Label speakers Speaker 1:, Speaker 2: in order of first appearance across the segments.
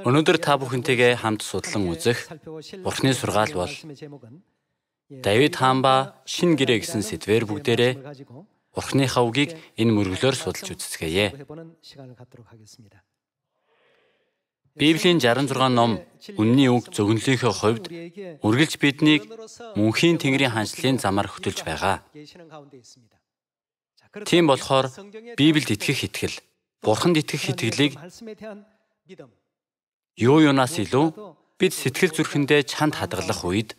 Speaker 1: Өнөөдөр та бүхэнтэйгээ хамт судлан үзэх Бурхны сургаал бол Давид хаан ба Шинэ гэрээ гэсэн сэдвээр бүгдээрээ Бурхныхаа үгийг энэ мөргөлөөр судалж үзцгээе. Библийн 66 ном үнний үг зөвгөнлийнхөө хувьд үргэлж биднийг мөнхийн Тэнгэрийн хандлалын замаар хөтөлж байгаа. Тийм болохоор Библиэд итгэх итгэл, Бурханд итгэх итгэлийг юунаас илүү бид сэтгэл зүрхэндээ чанд хадгалах үед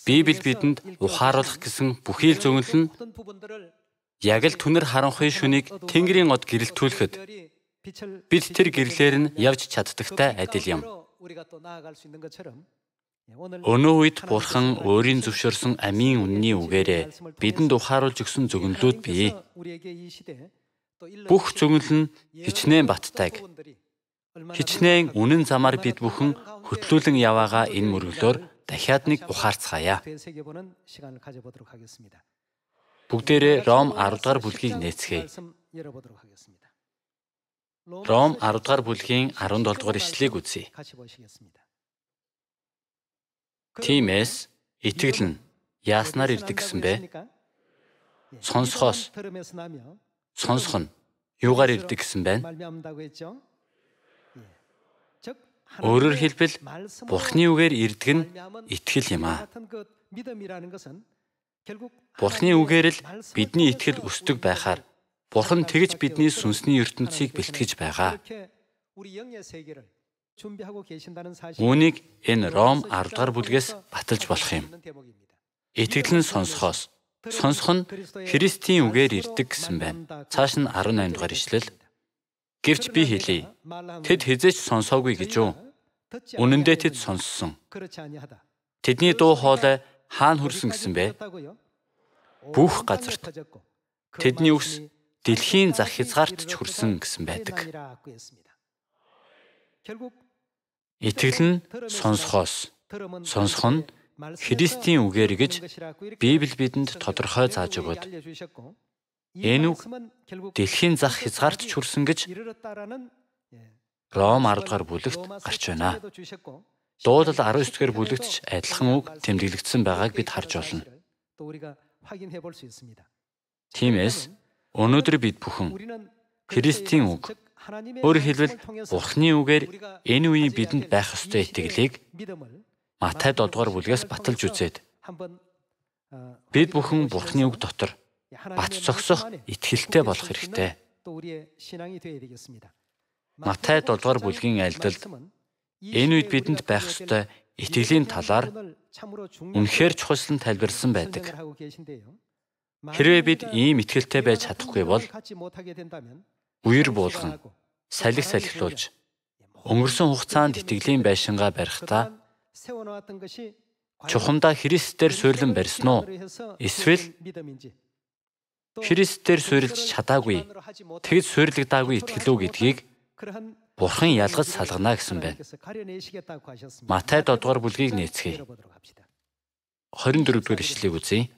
Speaker 1: Библи бидэнд ухааруулах гэсэн бүхий л зөвнөл нь яг л түнэр харанхуй шөнийг Тэнгэрийн од гэрэлтүүлэхэд бид тэр гэрлээр нь явж чаддагтай адил юм. Өнөө үед Бурхан өөрийн зөвшөөрсөн амийн үнний үгээрээ бидэнд ухааруулж өгсөн зөвнөлүүд бий. Бүх зөвнөл нь хичнээн баттайг. Хичнээн үнэн замаар бид бүхэн хөтлүүлэн яваагаа энэ мөргөлөөр дахиад нэг ухаарцгаая. Бүгдээрээ Ром 10 дугаар бүлгийг нээцгээе. Ром 10 дугаар бүлгийн 17 дугаар ишлэлийг үзье. Тиймээс итгэл нь яаснаар ирдэг гэсэн бэ? Сонсохоос. Сонсох нь юугаар ирдэг гэсэн бэ? Өөрөөр хэлбэл Бурхны үгээр ирдэг нь итгэл юм аа. Бурхны үгээр л бидний итгэл өсдөг байхаар Бурхан тэгж бидний сүнсний ертөнцийг бэлтгэж байгаа. Үүнийг энэ Ром 10 дугаар бүлгээс баталж болох юм. Итгэл нь сонсохоос. Сонсох нь Христийн үгээр ирдэг гэсэн байна. Цааш нь 18 дугаар ишлэл. Гэвч би хэлье. Тэд хизээч сонсоогүй гэж үү? Үнэн дээр тэд сонссон. Тэдний дуу хоолой хаана хүрсэн гэсэн бэ? Бүх газарт. Тэдний үгс дэлхийн зах хязгаарт ч хүрсэн гэсэн байдаг. Итгэл нь сонсохоос. Сонсох нь Христийн үгээр гэж Библи бидэнд тодорхой зааж өгöd. Энэ үг дэлхийн зах хязгаарт ч хүрсэн гэж Ром 10 дугаар бүлэгт гарч байна. Дуулал 19 дугаар бүлэгт ч адилхан үг тэмдэглэгдсэн байгааг бид харж байна. Тиймээс өнөөдөр бид бүхэн Христийн үг, өөрөөр хэлбэл Бурхны үгээр энэ үеийн бидэнд байх ёстой итгэлийг Матай 7 дугаар бүлгээс баталж үзээд бид бүхэн Бурхны үг дотор бат зогсох итгэлтэй болох хэрэгтэй. Матай 7 дугаар бүлгийн айлдалд энэ үед бидэнд байх ёстой итгэлийн талаар үнэхээр чухалсан тайлбарлсан байдаг. Хэрвээ бид ийм итгэлтэй байж чадахгүй бол үер буулган, салхи салхилуулж, өнгөрсөн хугацаанд итгэлийн байшингаа барихдаа чухамдаа Христээр суйрлан барьсан уу? Эсвэл Христээр суйрлж чадаагүй, тэгж суйрлагдаагүй итгэл үү гэдгийг Бурхан ялгаж салгана гэсэн байна. Матай 7 дугаар бүлгийг нээцгээе. 24 дугаар ишлэлийг үзье.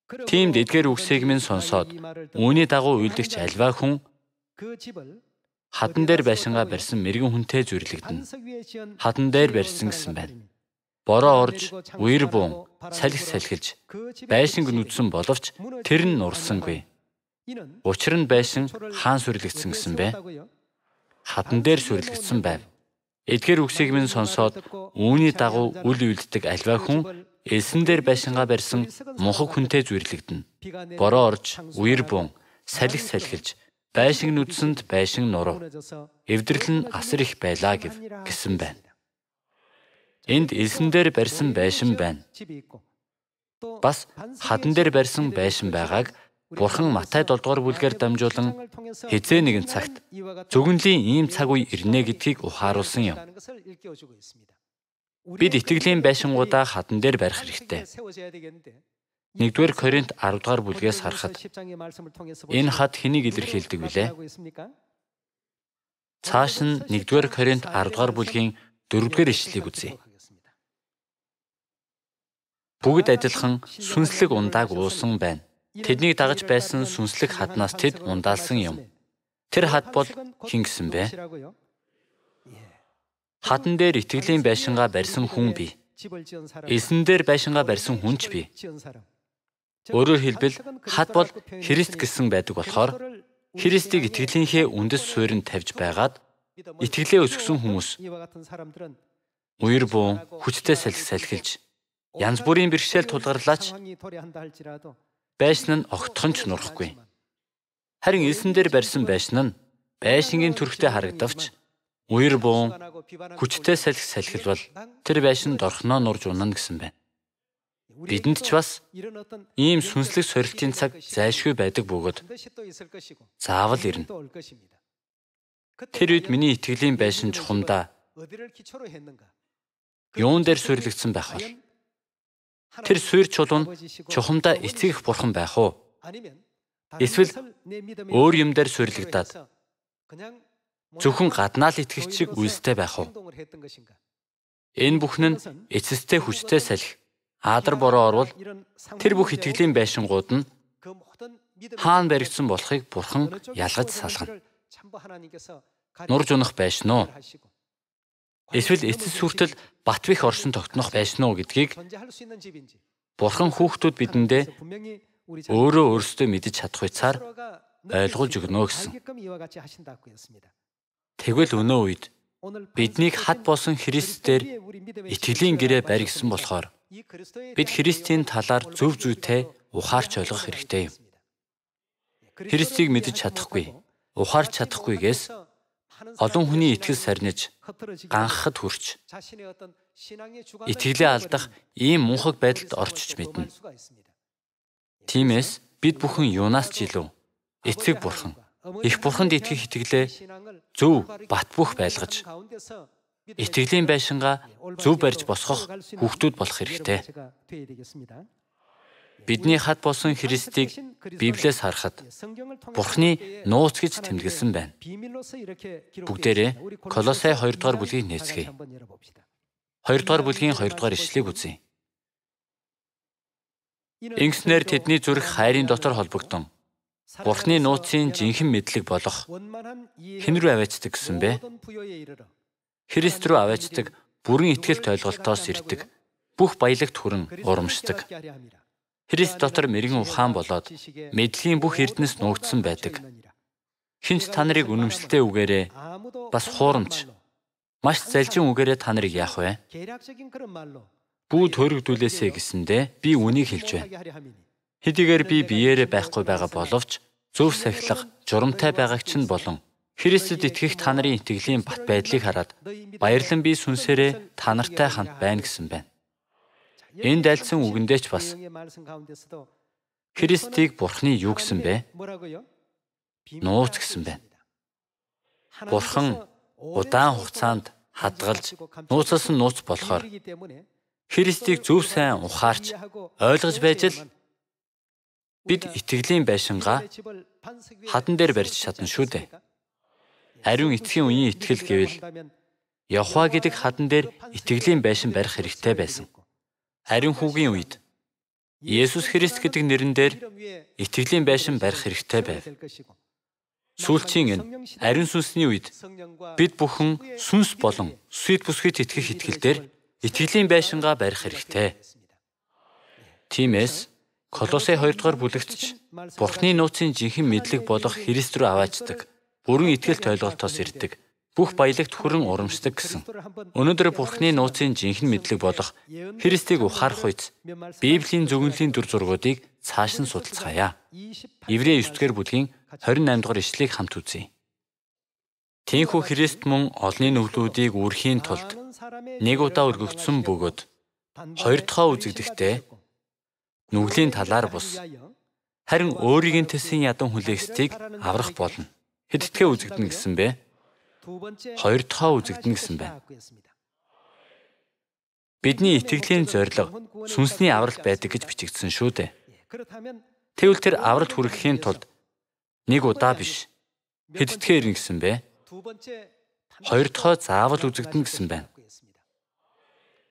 Speaker 1: Тиймд эдгээр үгсийг минь сонсоод үүний дагуу үйлдэгч альва хүн хадан дээр байшингаа барьсан мэрэгэн хүнтэй зүрлэгдэнэ. Хадан дээр барьсан гэсэн байна. Бороо орж, үер буун, салхи салхилж, байшинг нүдсэн боловч тэр нь нурсангүй. Учир нь байшин хаан сүрлэгдсэн гэсэн бэ? Хадан дээр сүрлэгдсэн байв. Эдгээр үгсийг минь сонсоод үүний дагуу үл үйлддэг альва хүн элсэн дээр байшингаа барьсан мунхаг хүнтэй зүрлэгдэнэ. Бороо орж, үер буун, салхи салхилж, байшинг нүдсэнд байшин нурав. Эвдрэл нь асар их байлаа гэсэн байна. Энд элсэн дээр барьсан байшин байна. Бас хадан дээр барьсан байшин байгааг Бурхан Матай 7 дугаар бүлгээр дамжуулан хизээ нэгэн цагт зөвгөнлийн ийм цаг үе ирнэ гэдгийг ухааруулсан юм. Бид итгэлийн байшингуудаа хадан дээр барих хэрэгтэй. 1-р Коринт 10 дугаар бүлгээс харахад энэ хад хэнийг илэрхийлдэг вүлээ? Цааш нь 1-р Коринт 10 дугаар бүлгийн 4-р ишлэлийг үзье. Бүгд адилхан сүнслэг ундааг уусан байна. Тэднийг дагаж байсан сүнслэг хаднаас тэд ундаалсан юм. Тэр хад бол хэн гэсэн бэ? Хадан дээр итгэлийн байшингаа барьсан хүн бий. Эзэн дээр байшингаа барьсан хүн ч бий. Өөрөөр хэлбэл хад бол Христ гэсэн байдаг болохоор Христийг итгэлийнхээ үндэс суурьнд тавьж байгаад итгэлээ өсгсөн хүмүүс уяр буун хүчтэй салхилж янз бүрийн бэрхшээл тулгарлаач байшин нь огтхон ч нурахгүй. Харин эзэн дээр барьсан байшин нь байшингийн төрхтэй харагдавч уяр буун хүчтэй салхилвал тэр байшинд орхноо нурж унана гэсэн байна. Бидэнд ч бас ийм сүнслэг сорилтын цаг зайлшгүй байдаг бөгөөд заавал ирнэ. Тэр үед миний итгэлийн байшин чухамдаа юун дээр суйрлагдсан байх вэ? Тэр суурь чулуу нь чухамдаа эцэг их бурхан байх уу? Эсвэл өөр юм дээр суйрлагдаад зөвхөн гаднаа л итгэгч шиг үйлстэй байх уу? Энэ бүхэн нь эцэстэй хүчтэй салхи Аадар бороо орвол тэр бүх итгэлийн байшингууд нь хаана баригдсан болохыг Бурхан ялгаж салгана. Нурж унах байшин уу? Эсвэл эцэс хүртэл Батбих оршин тогтнох байшин уу гэдгийг Бурхан хүүхдүүд бидэндээ өөрөө өөрсдөө мэдэж чадах үцаар ойлгуулж өгнө гэсэн. Тэгвэл өнөө үед биднийг хад болсон Христээр итгэлийн гэрээ барьсан болохоор бид Христийн талаар зөв зүйтэй ухаарч ойлгох хэрэгтэй юм. Христийг мэдэж чадахгүй, ухаарч чадахгүйгээс олон хүний итгэл сарниж, ганхахад хүрч, итгэлээ алдах ийм мунхаг байдалд орчиж мэднэ. Тиймээс бид бүхэн юунаас ч илүү эцэг бурхан, их бурханд итгэх итгэлээ зөв бат бөх байлгаж, итгэлийн байшингаа зөв барьж босгох хүүхдүүд болох хэрэгтэй. Бидний хад болсон Христийг Библиэс харахад Бурхны нууц гэж тэмдэглэсэн байна. Бүгдээрээ Колосай 2 дугаар бүлгийг нээцгээе. 2 дугаар бүлгийн 2 дугаар ишлэгийг үзье. Ингэснээр тэдний зүрх хайрын дотор холбогдсон Бурхны нууцын жинхэнэ мэдлэг болох хэн рүү аваачдаг гэсэн бэ? Христ рүү аваачдаг бүрэн итгэлт ойлголтоос ирдэг бүх баялагт хүрэн урамшдаг. Христ дотор мэрэгэн ухаан болоод мэдлэгийн бүх эрдэнэс нуугдсан байдаг. Хинч та нарыг үнэмшилтэй үгээрээ бас хуурамч маш залжин үгээрээ та нарыг яах вэ? Бүү төрөгдүүлээсэ гэсэндээ би үнийг хэлж байна. Хэдийгээр би биеэрээ байхгүй байгаа боловч зөв сахилах, журамтай байгаагч нь болон Христэд итгэх та нарын итгэлийн бат байдлыг хараад баярлан би сүнсээрээ та нартай хамт байна гэсэн байна. Энэ дайлсан үгэндээ ч бас Христийг Бурхны юу гэсэн бэ? Нууц гэсэн байна. Бурхан удаан хугацаанд хадгалж нууцаас нь нууц болохоор Христийг зөв сайн ухаарч ойлгож байж л бид итгэлийн байшингаа хадан дээр барьж чадна шүү дээ. Ариун эцгийн үеийн итгэл гэвэл Явха гэдэг хадан дээр итгэлийн байшин барих хэрэгтэй байсан. Ариун хүүгийн үед Есүс Христ гэдэг нэрэн дээр итгэлийн байшин барих хэрэгтэй байв. Сүүлчийн энэ ариун сүнсний үед бид бүхэн сүнс болон сүд бүсгэд итгэх итгэлээр итгэлийн байшингаа барих хэрэгтэй. Тиймээс Колосай 2 дугаар бүлэгт ч Бурхны нууцын жинхэнэ мэдлэг болох Христ рүү аваачдаг, бүрэн итгэлт ойлголтоос ирдэг, бүх баялагт хүрэн урамшдаг гэсэн. Өнөөдөр Бурхны нууцын жинхэнэ мэдлэг болох Христийг ухаарах үед Библийн зөвнөлийн дүр зургуудыг цааш нь судалцгаая. Еврей 9 дугаар бүлгийн 28 дугаар ишлэгийг хамт үзье. Тиймээс Христ мөн олонний нүглүүдийг үрхийн тулд нэг удаа өргөгдсөн бөгөөд хоёр дахь үзэгдэхдээ нүглийн талаар бус харин өөрийг нь тэсийн ядан хүлээхстийг аврах болно. Хэдтгэн үзэгдэнэ гэсэн бэ? Хоёр дахь үзэгдэнэ гэсэн байна. Бидний итгэлийн зорилго сүнсний авралт байдаг гэж бичигдсэн шүү дээ. Тэгвэл тэр авралт хүрэхийн тулд нэг удаа биш хэдтгэн ирнэ гэсэн бэ? Хоёр дахь заавал үзэгдэнэ гэсэн байна.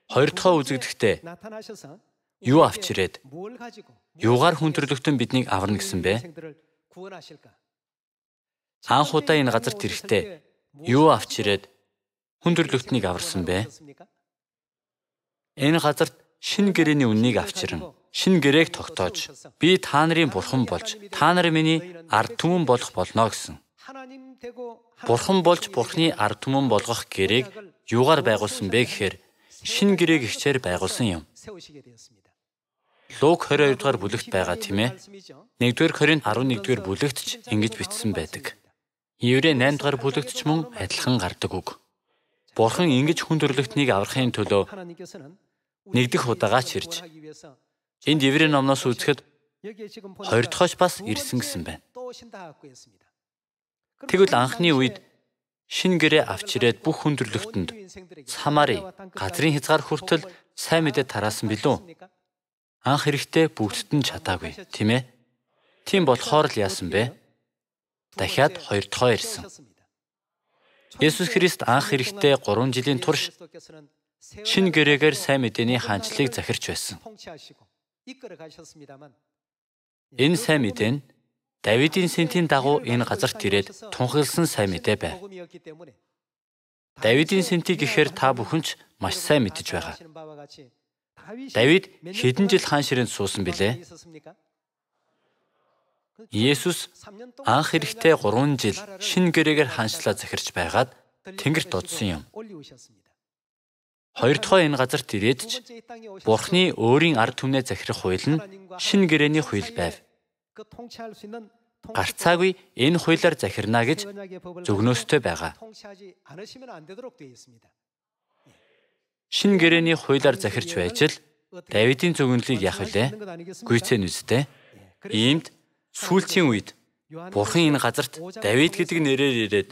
Speaker 1: Хоёр дахь үзэгдэхдээ юу авч ирээд юугаар хүн төрлөختөн биднийг аварна гэсэн бэ? Анх удаа энэ газарт ирэхдээ юу авч ирээд хүндрэлтнийг аварсан бэ? Энэ газарт шинэ гэрээний үннийг авчиран, шинэ гэрээг тогтоож, би та нарын бурхан болж, та нар миний ард түмэн болох болно гэсэн. Бурхан болж бурхны ард түмэн болгох гэрээг юугаар байгуулсан бэ гэхээр шинэ гэрээг ихчээр байгуулсан юм. Луг 22 дугаар бүлэгт байгаа тийм ээ. 1-р Коринт 11-р бүлэгт ч ингэж бичсэн байдаг. Еврей 8 дугаар бүлэгт ч мөн адилхан гардаг үг. Бурхан ингэж хүндрэлтнийг аврахын төлөө нэгдэх удаага ч ирж энд Еврей номноос үзэхэд хоёр дахь бас ирсэн гэсэн байна. Тэгвэл анхны үед шинэ гэрээ авч ирээд бүх хүндрэлтэнд Самари газрын хязгаар хүртэл сайн мэдээ тараасан билүү? Анх эрэхтэй бүгдд нь чадаагүй, тийм ээ? Тийм болохоор л яасан бэ? Дахиад хоёр дахь ирсэн. Есүс Христ анх эрэхтэй 3 жилийн турш шинэ гэрээгээр сайн мэдээний хаанчлалыг захирч байсан. Энэ сайн мэдээ нь Давидын сэнтийн дагуу энэ газарт ирээд тунхагласан сайн мэдээ байв. Давидын сэнтийг гэхээр та бүхэн ч маш сайн мэдэж байгаа. Давид хэдэн жил хаан ширээнд суусан билээ? Есүс анх эрэхтэй 3 жил шинэ гэрээгээр хаанчлалаа захирч байгаад Тэнгэрт додсон юм. Хоёр дахь энэ газарт ирээд ч Бурхны өөрийн ард түмнээ захирах хууль нь шинэ гэрээний хууль байв. Гарцаагүй энэ хуулиар захирна гэж зөвгнөөстэй байгаа. Шинэ гэрээний хуулиар захирч байж л Давидын зөвгөнлийг яах вүлээ? Гүйцэн үстэй. Иймд сүүлчийн үед Бурхан энэ газарт Давид гэдэг нэрээр ирээд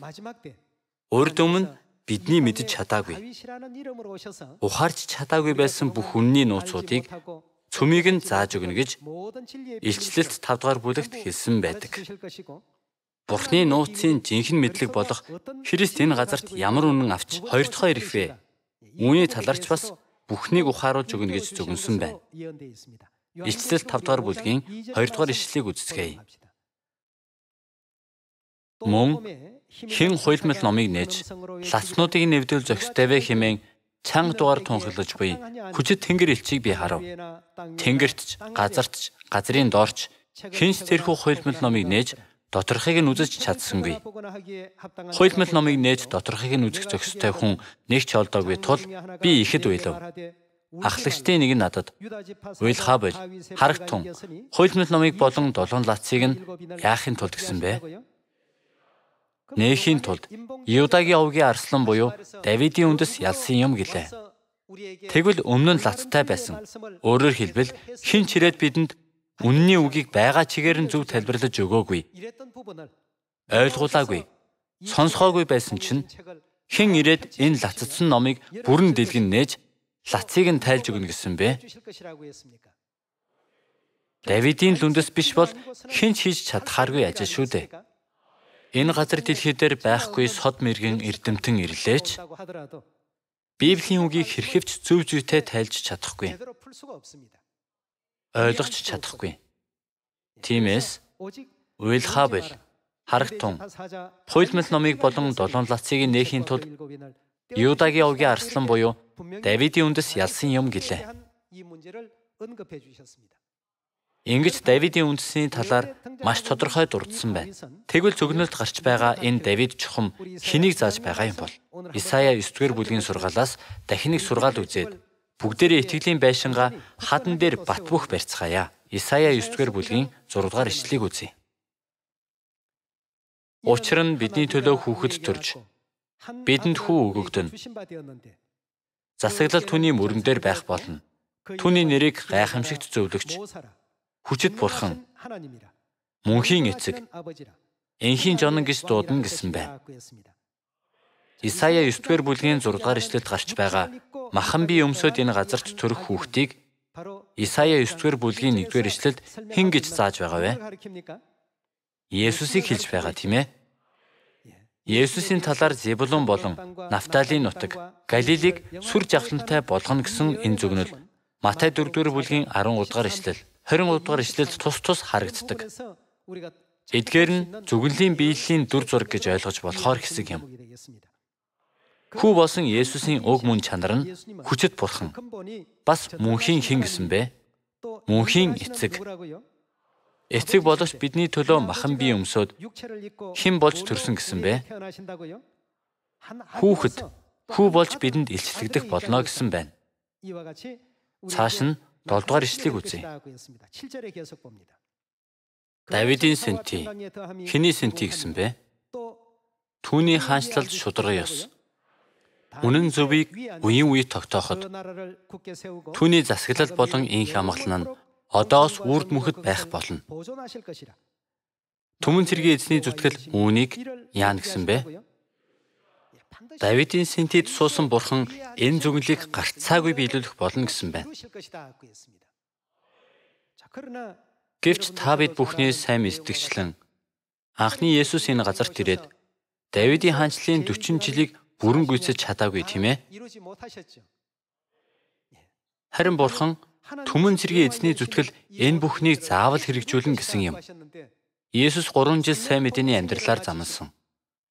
Speaker 1: урд өмнө бидний мэдэж чадаагүй, ухаарч чадаагүй байсан бүх үнний нууцуудыг цөмийг нь зааж өгнө гэж Илчлэлт 5 дугаар бүлэгт хэлсэн байдаг. Бурхны нууцын жинхэнэ мэдлэг болох Христ энэ газарт ямар үнэн авч хоёр дахь ирэх вэ? Үүний талаарч бас бүхнийг ухааруулж өгнө гэж зөвгөнсөн байна. Илчлэлт 5 дугаар бүлгийн 2 дугаар ишлэлийг үздэцгээе. Мөн хэн хуйлмал номыг нээж лацнуудыг нэвдэл зохистой вэ хэмээн чанга дугаар тунхаглаж буй хүчит тэнгэр элчийг би харав. Тэнгэртч, газартч, газрын доорч хинч тэрхүү хуйлмал номыг нээж доторхыг нь үзэж чадсангүй. Хуйлмал номыг нээж доторхыг нь үзэх зохистой хүн нэг ч олдоогүй тул би ихэд уйлав. Ахлагчдын нэг нь надад уйлхаа бол харагтун хуйлмал номыг болон 7 лацыг нь яахын тулд гэсэн бэ? Нээхийн тулд Юдагийн овгийн арслан буюу Давидын үндэс ялсан юм гэлээ. Тэгвэл өмнө нь лацтай байсан. Өөрөөр хэлбэл хэн ч ирээд бидэнд үнний үгийг байгаа чигээр нь зөв тайлбарлаж өгөөгүй. Ойлгуулаагүй. Сонсгоогүй байсан чинь хэн ирээд энэ лацдсан номыг бүрэн дэлгэн нээж лацыг нь тайлж өгнө гэсэн бэ? Давидын лүндэс биш бол хэн ч хийж чадхааргүй ажил шүү дээ. Энэ газар дэлхий дээр байхгүй сод мэргэн эрдэмтэн ирлээч Библийн үгийг хэрхэвч зөв зүйтэй тайлж чадахгүй. Ойлгож чадахгүй. Тиймээс уйлхаа бол харагтун хуйлмал номыг болон 7 лацыг нээхийн тулд Юдагийн овгийн арслан буюу Давидын үндэс ялсан юм гэлээ. Ингэж Давидын үндэсний талаар маш тодорхой дурдсан байна. Тэгвэл зөвгнөлд гарч байгаа энэ Давид чухам хэнийг зааж байгаа юм бол? Исая 9-р бүлгийн сургаалаас дахин нэг сургаал үзээд бүгдээрээ итгэлийн байшингаа хадан дээр бат бөх барьцгаая. Исая 9-р бүлгийн 6-р ишлэлийг үзье. Учир нь бидний төлөө хүүхэд төрж бидэнд хүү өгөгдөн. Засаглал түүний мөрөн дээр байх болно. Түүний нэрийг гайхамшигт зөвлөгч, хүчит бурхан, мөнхийн эцэг, энхийн жонон гэж дуудана гэсэн байна. Исая 9-р бүлгийн 6-р ишлэлд гарч байгаа махан бие өмсөд энэ газарт төрөх хүүхдийг Исая 9-р бүлгийн 1-р ишлэлд хэн гэж зааж байгаа вэ? Есүсийг хэлж байгаа тийм ээ. Есүсийн талаар Зебулун болон Нафталийн нутаг, Галилийг сүр жавхлантай болгоно гэсэн энэ зөвгнөл Матай 4-р бүлгийн 13 дугаар ишлэл, 23 дугаар ишлэлд тус харагддаг. Эдгээр нь зүгэнлийн биелийн дүр зураг гэж ойлгож болохоор хэсэг юм. Хүү болсон Есүсийн уг мөн чанар нь хүчит бурхан. Бас мөнхийн хэн гэсэн бэ? Мөнхийн эцэг. Эцэг боловч бидний төлөө махан бие өмсөд хэн болж төрсөн гэсэн бэ? Хүүхэд. Хүү болж бидэнд илчлэгдэх болно гэсэн байна. Цааш нь 7 дугаар ишлэгийг үзье. Давидын сэнти. Хэний сэнти гэсэн бэ? Түүний хаанчлалд шударга ёс. Үнэн зөвийг үеийн үед тогтооход түүний засаглал болон инх амгалан нь одоос үрд мөнхөд байх болно. Түмэн цэргийн эзний зүтгэл үүнийг яана гэсэн бэ? Давидын сэнтид суусан бурхан энэ зүгнэлийг гарцаагүй биелүүлэх болно гэсэн байна. Гэвч та бид бүхний сайн мэддэгчлэн анхны Есүс энэ газарт ирээд Давидын хаанчлалын 40 жилийг бүрэн гүйцэж чадаагүй тийм ээ. Харин бурхан түмэн цэргийн эзний зүтгэл энэ бүхнийг заавал хэрэгжүүлнэ гэсэн юм. Есүс 3 жил сайн мэдээний амьдралаар замнасан.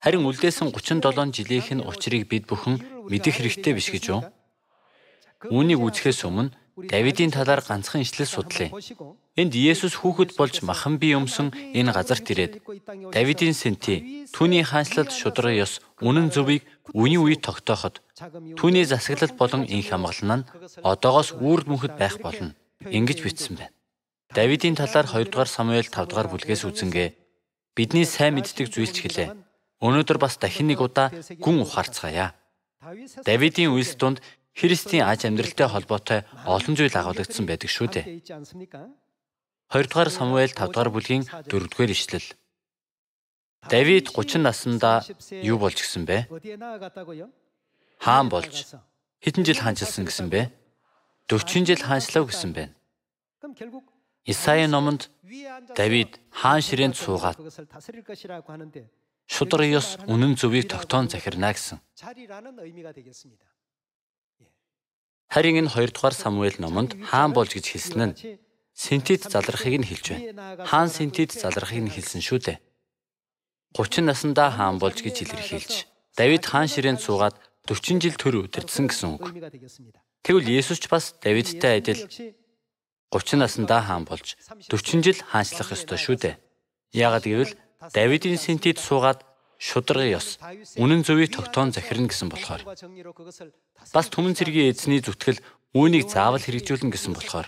Speaker 1: Харин үлдээсэн 37 жилийнх нь учрыг бид бүхэн мэдэх хэрэгтэй биш гэж юу? Үүнийг үзэхээс өмнө Давидын талаар ганцхан ишлэл судлаа. Энд Есүс хүүхэд болж махан бие өмсөн энэ газарт ирээд Давидын сэнти, түүний хаанчлалд шударга ёс, үнэн зөвийг үеийн үед тогтооход түүний засаглал болон инх амгалан нь одоогоос үрд мөнхөд байх болно. Ингэж бичсэн байна. Давидын талаар 2 дугаар Самуэль 5 дугаар бүлгээс үзэнгээ бидний сайн мэддэг зүйлч гэлээ. Өнөөдөр бас дахин нэг удаа гүн ухаарцгаая. Давидын үйлс донд Христийн аж амьдралтай холбоотой олон зүйл агуулгдсан байдаг шүү дээ. 2 дугаар Самуэль 5 дугаар бүлгийн 4 дугаар ишлэл. Давид 30 наснда юу болж гисэн бэ? Хаан болж. Хэдэн жил хаанчилсан гэсэн бэ? 40 жил хаанчлав гэсэн байна. Исаи номонд Давид хаан ширээнд суугаад шударга ёс үнэн зөвийг тогтоон захирна гэсэн. Харин энэ 2 дугаар Самуэль номонд хаан болж гэж хэлсэн нь сэнтид залрахыг нь хэлж байна. Хаан сэнтид залрахыг нь хэлсэн шүү дээ. 30 наснда хаан болж гэж илэрхийлж, Давид хаан ширээнд суугаад 40 жил төр удирдсан гэсэн үг. Тэгвэл Есүс ч бас Давидтай адил 30 наснда хаан болж 40 жил хаанчлах ёстой шүү дээ. Яагаад гэвэл Давидын сэнтид суугаад шударга ёс, үнэн зөвийг тогтоон захирна гэсэн болохоор. Бас түмэн цэргийн эзний зүтгэл үүнийг заавал хэрэгжүүлнэ гэсэн болохоор.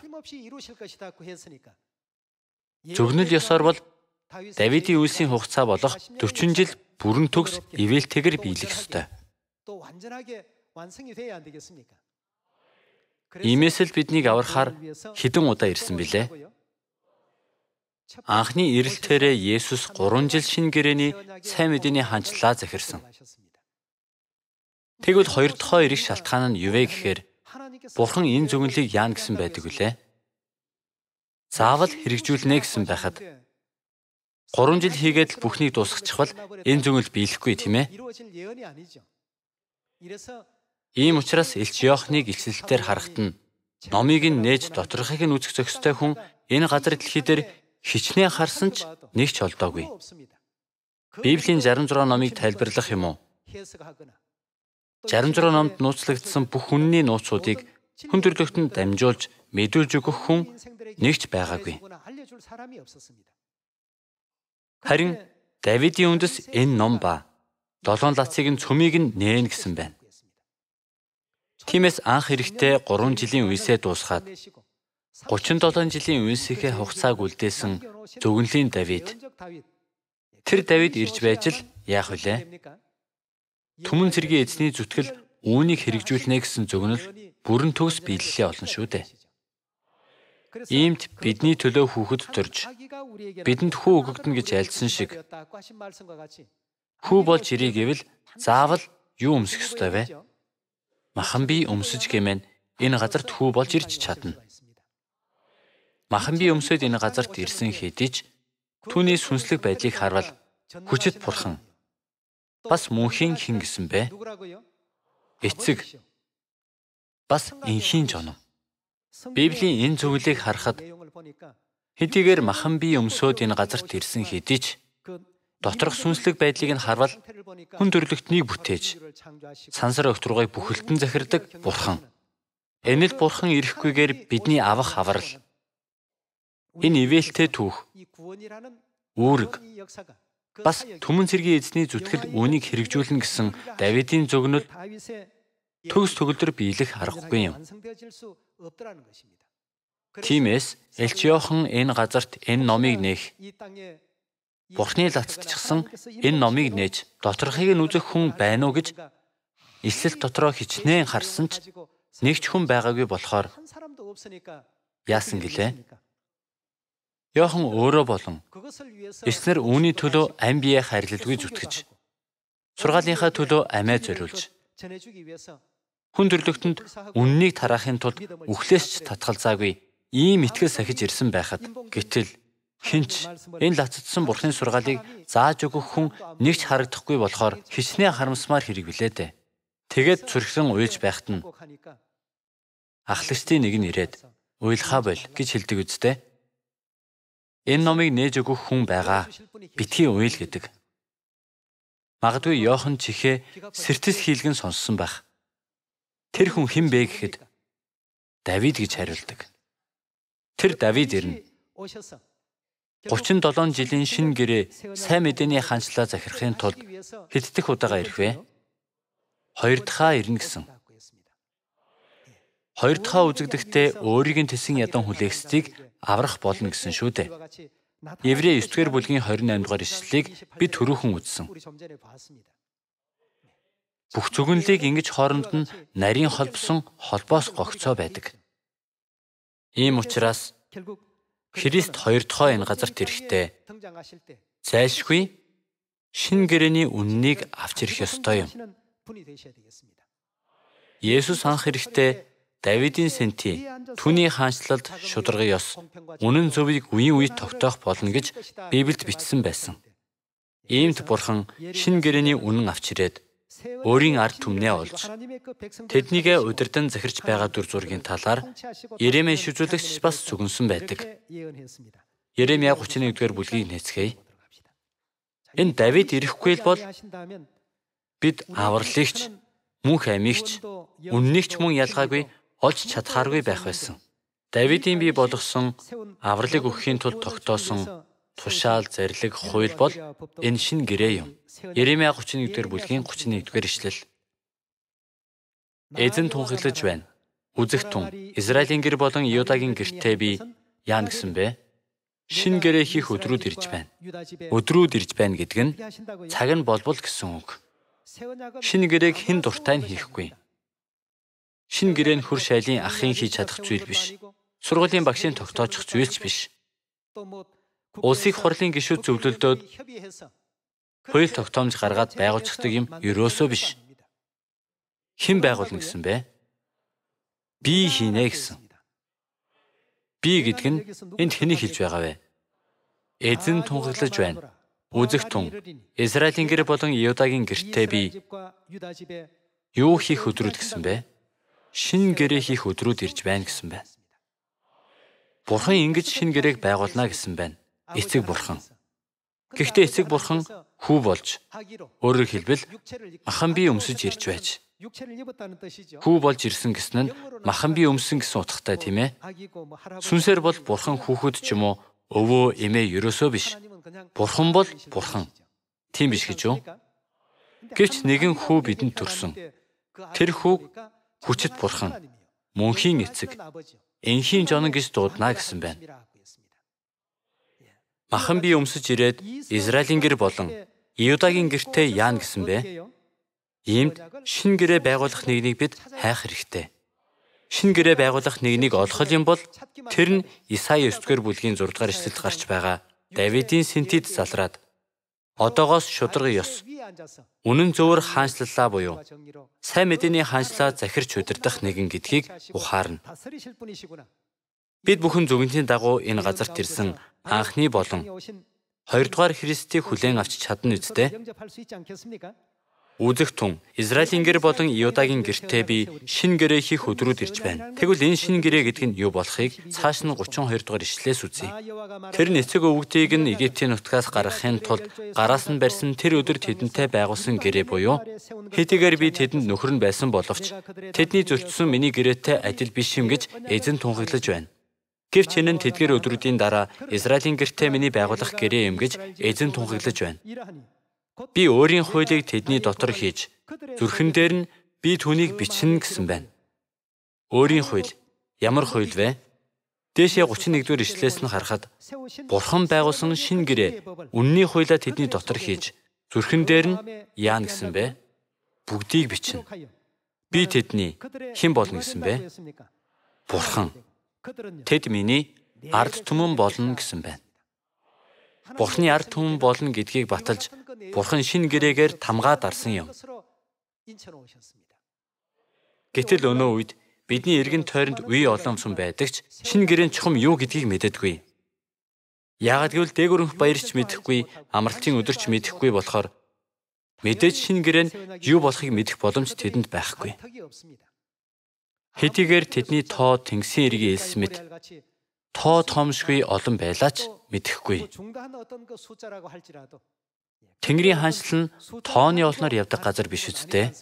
Speaker 1: Зөвнөл ёсоор бол Давидын үйлсийн хугацаа болох 40 жил бүрэн төгс ивэлтэйгэр биелэх ёстой. Иймээс л биднийг аврахаар хэдэн удаа ирсэн билээ? Анхны ирэлтээрээ Есүс 3 жил шинэ гэрээний сайн мэдээний хаанчлалаа захирсан. Тэгвэл 2 дахь ирэх шалтгаан нь юу вэ гэхээр Бурхан энэ зөвнөлийг яана гэсэн байдаг үлээ. Заавал хэрэгжүүлнэ гэсэн байхад 3 жил хийгээд л бүхнийг дуусгачихвал энэ зөвнөл биелэхгүй тийм ээ. Ийм учраас Илч Иохныг илчлэлтээр харахад нь номыг нь нээж доторхыг нь үзэх зохистой хүн энэ газар дэлхий дээр хичнээн харсан ч нэг ч олдоогүй. Библийн 66 номыг тайлбарлах юм уу? 66 номд нууцлагдсан бүх үнний нууцуудыг хүн төрлөختөнд дамжуулж мэдүүлж өгөх хүн нэг ч байгаагүй. Харин Давидын үндэс энэ ном ба 7 лацыг нь цөмийг нь нээн гэсэн байна. Тиймээс анх эрэхтэй 3 жилийн үеэсээ дуусгаад 37 жилийн үеийнхээ хугацааг үлдээсэн зөвгөнлийн Давид. Тэр Давид ирж байж л яах вүлээ? Түмэн цэргийн эзний зүтгэл үүнийг хэрэгжүүлнэ гэсэн зөвгөнөл бүрэн төгс биелэлээ олно шүү дээ. Иймд бидний төлөө хүүхэд төрж бидэнд хүү өгөгдөн гэж альдсан шиг хүү болж ирээ гэвэл заавал юу өмсөх ёстой вэ? Махан бие өмсөж гэмээр энэ газарт хүү болж ирж чадна. Махан бие өмсөд энэ газарт ирсэн хэдий ч түүний сүнслэг байдлыг харвал хүчит бурхан бас мөнхийн хэн гэсэн бэ? Эцэг бас инхийн жоном. Библийн энэ зөвлөлийг харахад Хэдийгээр махан бие өмсөөд энэ газарт ирсэн хэдий ч доторх сүнслэг байдлыг нь харвал хүн төрлөختнийг бүтээж сансар огт руугаа бүхэлдэн захирдаг Бурхан. Энэ л Бурхан ирэхгүйгээр бидний авах аврал. Энэ ивэлтэй түүх, үүрэг, бас түмэн цэргийн эзний зүтгэл үүнийг хэрэгжүүлнэ гэсэн Давидын зөгнөл төгс төгөлдөр биелэх аргагүй юм. Тиймээс Элч Иохан энэ газарт энэ номыг нээх, Бурхны лацдчихсан энэ номыг нээж доторхыг нь үзэх хүн байна уу гэж эслэл дотроо хичнээн харсан ч нэг ч хүн байгаагүй болохоор яасан гэлээ? Иохан өөрөө болон эснэр үүний төлөө ам бие харилалгүй зүтгэж, сургаалынхаа төлөө амиа зориулж, хүн төрлөختөнд үннийг тараахын тулд үхлээс ч татгалзаагүй ийм итгэл сахиж ирсэн байхад гэтэл хинч энэ лацдсан Бурхны сургаалыг зааж өгөх хүн нэг ч харагдахгүй болохоор хичнээн харамсмаар хэрэгвэлээ дээ. Тэгээд цүрхлэн уйлж байхад нь ахлагчдын нэг нь ирээд уйлхаа боль гэж хэлдэг үсттэй. Энэ номыг нээж өгөх хүн байгаа. Битгий уйл гэдэг. Магадгүй Иохан чихээ сэртэс хийлгэн сонссон байх. Тэр хүн хэн бэ гэхэд Давид гэж хариулдаг. Тэр Давид ирнэ. 37 жилийн шинэ гэрээ сайн мэдээний хаанчлаа захирахын тулд хэд дэх удаага ирэх вэ? 2 дахь ирнэ гэсэн. 2 дахь үзэгдэхдээ өөрийг нь тэсэн ядан хүлээхсдийг аврах болно гэсэн шүү дээ. Еврей 9-р бүлгийн 28 дугаар ишлэлийг бид түрүүхэн үзсэн. Бүх зүгэнлийг ингэж хооронд нь нарийн холбосон холбоос гогцоо байдаг. Ийм учраас Христ 2 дахь энэ газарт ирэхдээ зайлшгүй шинэ гэрээний үннийг авч ирэх ёстой юм. Есүс анх ирэхдээ Давидын сэнти түүний хаанчлалд шударга ёс үнэн зөвийг үеийн үед тогтоох болно гэж Библиэд бичсэн байсан. Иймд Бурхан шинэ гэрээний үнэн авч ирээд өөрийн ард түмнээ олж тэднийгээ удирдан захирч байгаа дүр зургийн талаар Иремья шүжүүлэгч бас зүгэнсэн байдаг. Иремья 31-р бүлгийг нээцгээе. Энэ Давид ирэхгүй л бол бид авралыгч, мөнх амигч, үннийгч мөн ялгаагүй олж чадхааргүй байх байсан. Давидын бий болгосон авралыг өгөхийн тулд тогтоосон тушаал, зарлиг, хууль бол энэ шинэ гэрээ юм. Иремья 31-р бүлгийн 31-р ишлэл. Эзэн тунхаглаж байна. Үзэх тун Израилийн гэр болон Юдагийн гэртээ би яана гэсэн бэ? Шинэ гэрээ хийх өдрүүд ирж байна. Өдрүүд ирж байна гэдэг нь цаг нь болбол гэсэн үг. Шинэ гэрээг хэн дуртай нь хийхгүй. Шинэ гэрээ нь хүр шайлын ахын хийж чадах зүйл биш. Сургуулийн багшийн тогтоочих зүйл ч биш. Улсыг хурлын гишүүд зөвлөлдөөд хууль тогтоомж гаргаад байгуулчихдаг юм ерөөсөө биш. Хэн байгуулна гэсэн бэ? Би хийнэ гэсэн. Би гэдэг нь энд хэнийг хэлж байгаа вэ? Эзэн тунхаглаж байна. Үзэх тун Израилийн гэр болон Юдагийн гэртээ би юу хийх өдрүүд гэсэн бэ? Шинэ гэрээ хийх өдрүүд ирж байна гэсэн байна. Бурхан ингэж шинэ гэрээг байгуулна гэсэн байна. Эцэг Бурхан. Гэхдээ эцэг Бурхан хүү болж, өөрөөр хэлбэл махан бие өмсөж ирж байж. Хүү болж ирсэн гэсэн нь махан бие өмсөн гэсэн утгатай тийм ээ. Сүнсээр бол Бурхан хүүхэд ч юм уу өвөө эмээ ерөөсөө биш. Бурхан бол Бурхан. Тийм биш гэж юу? Гэвч нэгэн хүү бидэнд төрсөн. Тэр хүүг хүчит Бурхан, мөнхийн эцэг, энхийн жонон гэж дуудана гэсэн байна. Махан бие өмсөж ирээд Израилийн гэр болон Юдагийн гэртээ яана гэсэн бэ? Иймд шинэ гэрээ байгуулах нэгнийг бид хайх хэрэгтэй. Шинэ гэрээ байгуулах нэгнийг олох юм бол тэр нь Исая 9-р бүлгийн 6-р эшлэлд гарч байгаа Давидын сэнтид залраад одоогоос шударга ёс үнэн зөвөр хаанчлалаа буюу сайн мэдээний хаанчлаа захирч удирдах нэгэн гэдгийг ухаарна. Бид бүхэн зөвгөнтийн дагуу энэ газарт ирсэн анхны болон 2 дугаар Христийг хүлээн авч чадна үсттэй. Үзэх тун Израилийн гэр болон Юдагийн гэртээ би шинэ гэрээ хийх өдрүүд ирж байна. Тэгвэл энэ шинэ гэрээ гэдэг нь юу болохыг цааш нь 32 дугаар ишлэлээс үзье. Тэр эцэг өвгдийг нь Египтийн нутгаас гаргахын тулд гараас нь барьсан тэр өдөр тэдэнтэй байгуулсан гэрээ буюу хэдийгээр би тэдэнд нөхөр нь байсан боловч тэдний зөрчсөн миний гэрээтэй адил биш юм гэж эзэн тунхаглаж байна. Гэвч энэ нь тэдгээр өдрүүдийн дараа Израилийн гэртээ миний байгуулах гэрээ юм гэж эзэн тунхаглаж байна. Би өөрийн хуулийг тэдний дотор хийж, зүрхэн дээр нь би түүнийг бичнэ гэсэн байна. Өөрийн хууль. Ямар хууль вэ? Дээшээ 31-р ишлээс нь харахад Бурхан байгуулсан шинэ гэрээ үнний хуулиа тэдний дотор хийж, зүрхэн дээр нь яана гэсэн бэ? Бүгдийг бичнэ. Би тэдний хэн болно гэсэн бэ? Бурхан. Тэд миний ард түмэн болно гэсэн байна. Бурханы ард түмэн болно гэдгийг баталж, Бурхан шинэ гэрээгээр тамгаа дарсан юм. Гэтэл өнөө үед бидний эргэн тойронд үе олон сүм байдаг ч шинэ гэрээн чухам юу гэдгийг мэддэггүй. Яагад гэвэл дээгүүрэнх баярч мэдэхгүй, амралтын өдөрч мэдэхгүй болохоор мэдээж шинэ гэрээ нь юу болохыг мэдэх боломж тэдэнд байхгүй. Хэдийгээр тэдний тоо тэнгисийн эргийн элс мэд тоо тоомшгүй олон байлаа ч мэдэхгүй. Тэнгэрийн хаанчлал нь тооны олноор явдаг газар биш үсттэй.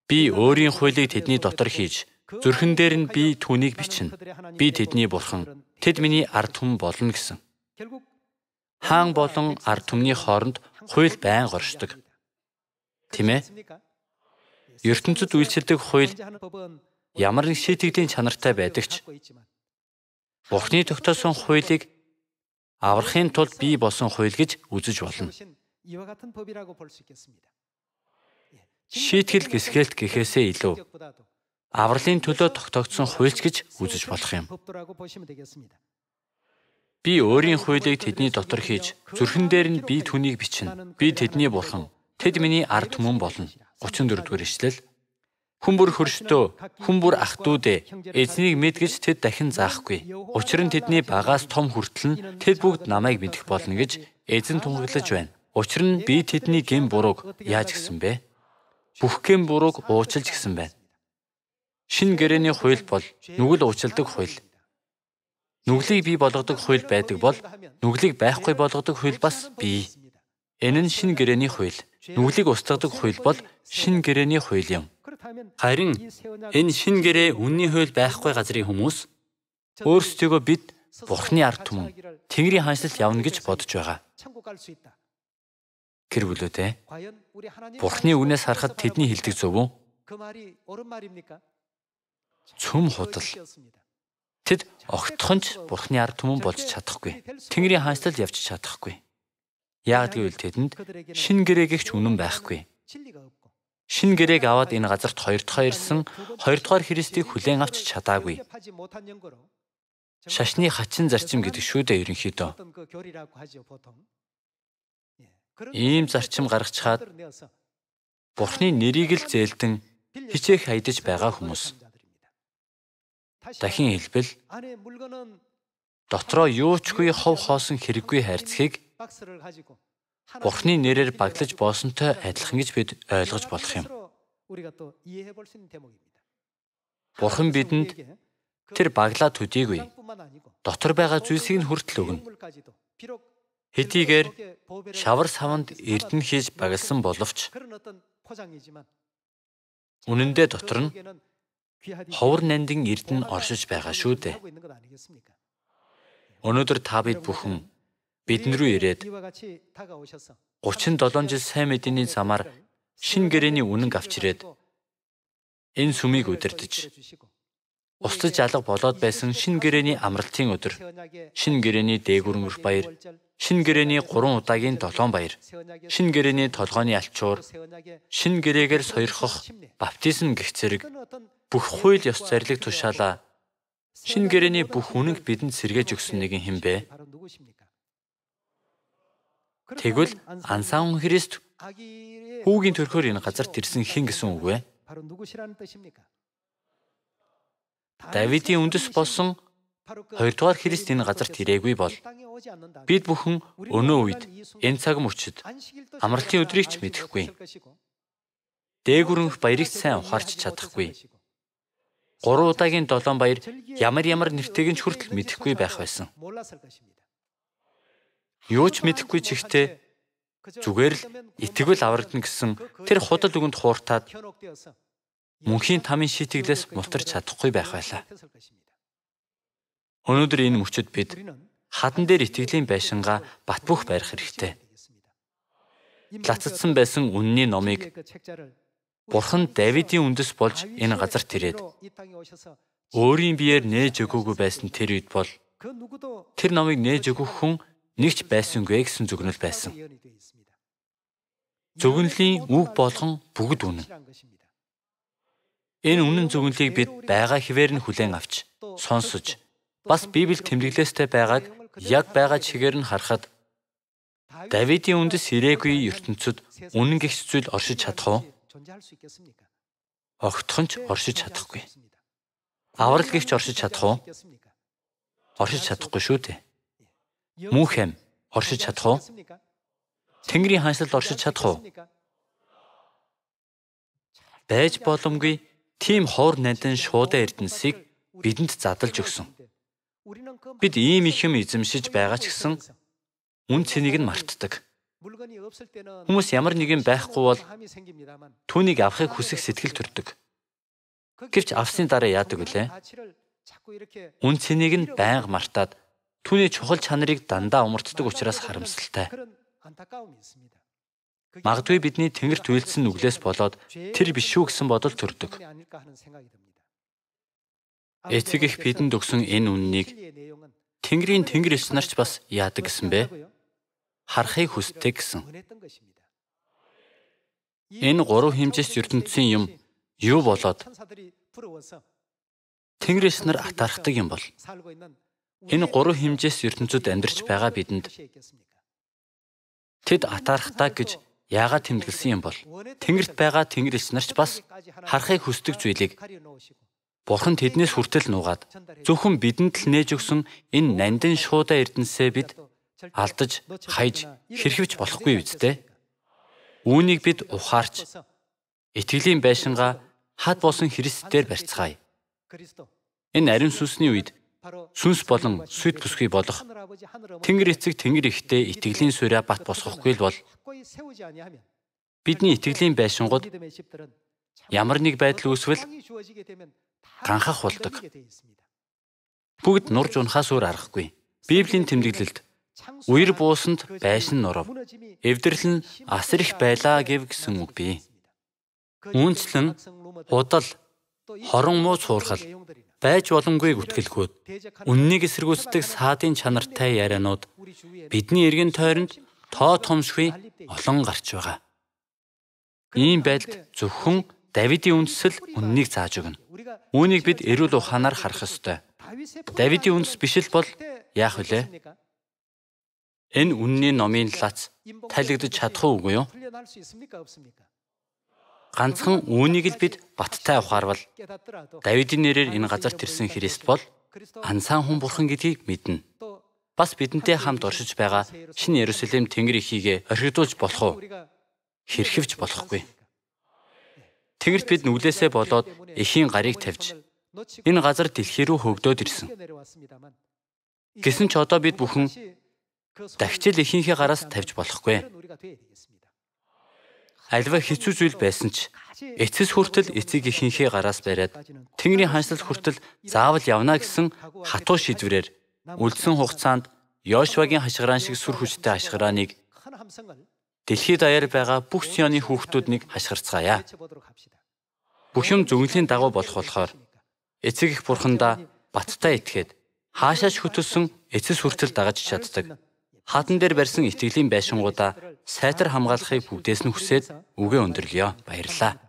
Speaker 1: Би өөрийн хуулийг тэдний дотор хийж, зүрхэн дээр нь би түүнийг бичнэ. Би тэдний Бурхан, тэд миний ард түмэн болно гэсэн. Хаан болон ард түмний хооронд хууль байнга оршдог. Тийм ээ? ертөнцид үйлчилдэг хууль ямар нэг шийтгдийн чанартай байдаг ч Бурхны тогтоосон хуулийг аврахын тулд бий болсон хууль гэж үзэж болно. Шийтгэл гисгэлт гэхээсээ илүү авралын төлөө тогтоогдсон хуульч гэж үзэж болох юм. Би өөрийн хуулийг тэдний дотор хийж, зүрхэн дээр нь би түүнийг бичнэ. Би тэдний Бурхан, тэд миний ард түмэн болно. 34-р ишлэл. Хүн бүр хөрштөө, хүн бүр ах дүүдээ, эзнийг мэд гэж тэд дахин заахгүй. Учир нь тэдний багаас том хүртэл нь тэд бүгд намайг мэдэх болно гэж эзэн тунхаглаж байна. Учир нь би тэдний гэм бурууг яаж гисэн бэ? Бүх гэм бурууг уучлж гисэн байна. Шинэ гэрээний хууль бол нүгэл уучилдаг хууль. Нүглийг бий болгодог хууль байдаг бол нүглийг байхгүй болгодог хууль бас бий. Энэ нь шинэ гэрээний хууль. Нүглийг устгадаг хууль бол шинэ гэрээний хууль юм. Харин энэ шинэ гэрээ үнний хууль байхгүй газрын хүмүүс өөрсдийгөө бид Бурхны ард түмэн Тэнгэрийн хаанчлалд явна гэж бодож байгаа. Гэр бүлүүдээ Бурхны үгнээс харахад тэдний хэлдэг зөв үү? Цөм худал. Тэд огтхонч Бурхны ард түмэн болж чадахгүй. Тэнгэрийн хаанчлалд явж чадахгүй. Яагад гэвэл тэдэнд шинэ гэрээ гихч үнэн байхгүй. Шинэ гэрээг аваад энэ газарт хоёр дахь ирсэн, хоёрдугаар Христийг хүлээн авч чадаагүй. Шашны хачин зарчим гэдэг шүү дээ ерөнхийдөө. Ийм зарчим гаргачаад Бурхны нэрийг л зээлдэн хичээх хайдаж байгаа хүмүүс. Дахин хэлбэл дотроо юучгүй хов хоосон хэрэггүй хайрцгийг Бурхны нэрээр баглаж боосонтой адилхан гэж бид ойлгож болох юм. Бурхан бидэнд тэр баглаа төдийгүй дотор байгаа зүйлсийг нь хүртэл өгнө. Хэдийгээр шавар саванд эрдэнэ хийж багалсан боловч үнэндээ дотор нь ховор нандин эрдэнэ оршиж байгаа шүү дээ. Өнөөдөр та бид бүхэн бидэн рүү ирээд 37 жил сайн мэдээний замаар шинэ гэрээний үнэнг авч ирээд энэ сүмийг удирдах, устж алга болоод байсан шинэ гэрээний амралтын өдөр, шинэ гэрээний дээгүүрэнх баяр, шинэ гэрээний 3 удаагийн 7 баяр, шинэ гэрээний толгойн алчуур, шинэ гэрээгээр сойрхох баптизм гэх зэрэг бүх хууль ёс зарлиг тушаалаа шинэ гэрээний бүх үнэнг бидэнд сэргээж өгсөн нэгэн хэн бэ? Тэгвэл ансан Христ хүүгийн төрхөөр энэ газарт ирсэн хэн гэсэн үг вэ? Давидын үндэс болсон 2 дугаар Христ энэ газарт ирээгүй бол Бид бүхэн өнөө үед энэ цаг мөчид амралтын өдрийг ч мэдэхгүй. Дээгүрэнх баярыг сайн ухаарч чадахгүй. 3 удаагийн 7 баяр ямар нэртэйг нь хүртэл мэдэхгүй байх байсан. Юу ч мэдэхгүй чихтэй зүгээр л итгэвэл аврагдана гэсэн тэр худал үгэнд хууртаад мөнхийн тамийн шийтгэлээс мултарч чадахгүй байх байлаа. Өнөөдөр энэ мөчид бид хадан дээр итгэлийн байшингаа батбөх барих хэрэгтэй. Лацадсан байсан үнний номыг Бурхан Давидын үндэс болж энэ газарт ирээд өөрийн биеэр нээж өгөөгүй байсан тэр үед бол тэр номыг нээж өгөх хүн нэгч байсангүй гэсэн зүгнэл байсан. Зүгнэлийн үг болгон бүгд үнэн. Энэ үнэн зүгнэлийг бид байгаа хിവэр нь хүлээн авч, сонсож, бас Библи тэмдэглэлтэй байгааг яг байгаа чигээр нь харахад Давидын үндэс ирээгүй ертөнцид үнэн гихс зүйл оршиж чадах уу? Огтхон ч оршиж чадахгүй. Аврал гихч оршиж чадах уу? Оршиж чадахгүй шүү дээ. Мөнх эм оршиж чадах уу? Тэнгэрийн хаанчлалд оршиж чадах уу? Байж боломгүй тийм ховор нандин шуудаа эрдэнсийг бидэнд задлж өгсөн. Бид ийм их юм эзэмшиж байгаа ч гэсэн үн цэнийг нь мартдаг. Хүмүүс ямар нэгэн байхгүй бол түүнийг авахыг хүсэх сэтгэл төрдөг. Гэвч авсны дараа яадаг вүлээ? Үн цэнийг нь байнга мартаад түүний чухал чанарыг дандаа умартдаг учраас харамсалтай. Магадгүй бидний тэнгэрт үйлдсэн нүглээс болоод тэр биш шүү гэсэн бодол төрдөг. Эцэг их бидэнд өгсөн энэ үннийг Тэнгэрийн тэнгэр элч нарч бас яадаг гэсэн бэ? Харахыг хүсдэг гэсэн. Энэ 3 хэмжээст ертөнцийн юм юу болоод тэнгэр элч нар атаархдаг юм бол энэ 3 хэмжээст ертөнцид амьдарч байгаа бидэнд тэд атаархтаа гэж яагаад тэмдэглэсэн юм бол тэнгэрт байгаа тэнгэр элч нарч бас харахыг хүсдэг зүйлийг Бурхан тэднээс хүртэл нуугаад зөвхөн бидэнд л нээж өгсөн энэ нандин шуудаа эрдэнсээ бид алдаж, хайж, хэрхвэж болохгүй үсттэй. Үүнийг бид ухаарч, итгэлийн байшингаа хад болсон Христээр барьцгаая. Энэ ариун сүнсний үед сүнс болон сүд бүсгүй болох Тэнгэр эцэг Тэнгэр ихтэй итгэлийн суурьа бат босгохгүй л бол бидний итгэлийн байшингууд ямар нэг байдал үүсвэл ганхах болдог. Бүгд нурж унахаас өөр аргагүй. Библийн тэмдэглэлд үер буусанд байшин нурав. Эвдэрлэл нь асар их байлаа гэв гэсэн үг бий. Үүнчлэн удал, хорон муу цуурхал, байж боломгүй гүтгэлгүүд, үннийг эсэргүүцдэг саадын чанартай ярианууд бидний эргэн тойронд тоо томшгүй олон гарч байгаа. Ийм байдалд зөвхөн Давидын үндэс л үннийг зааж өгнө. Үүнийг бид эрүүл ухаанаар харах ёстой. Давидын үндэс биш л бол яах вүлээ? Энэ үнний номын лац талигдаж чадах уугүй юу? Ганцхан үүнийг л бид баттай ухаарвал Давидын нэрээр энэ газарт ирсэн Христ бол ансаан хүн бурхан гэдгийг мэднэ. Бас бидэнтэй хамт оршиж байгаа шинэ Иерусалим Тэнгэр эхийгээ орхидуулж болох уу? Хэрхэвч болохгүй. Тэнгэрт бид нүглээсээ болоод эхийн гарыг тавьж энэ газар дэлхий рүү хөгдөөд ирсэн. Гэсэн ч одоо бид бүхэн дахиж л эхийнхээ гараас тавьж болохгүй. Альва хэцүү зүйл байсан ч эцэс хүртэл эцэг эхийнхээ гараас бариад Тэнгэрийн хаанчлал хүртэл заавал явна гэсэн хатуу шийдвэрээр үлдсэн хугацаанд Йошуагийн хашгираан шиг сүр хүчтэй хашгирааныг дэлхийд даяар байгаа бүх Сионы хүүхдүүднийг хашгирцгаая. Бүх юм зөвнөлийн дагуу болохоор эцэг их бурхандаа баттай итгээд хаашаач хөтөлсөн эцэс хүртэл дагаж чаддаг. Хадан дээр барьсан итгэлийн байшингуудаа сайтар хамгаалахыг бүгдээс нь хүсээд үгээ өндөрлөё. Баярлалаа.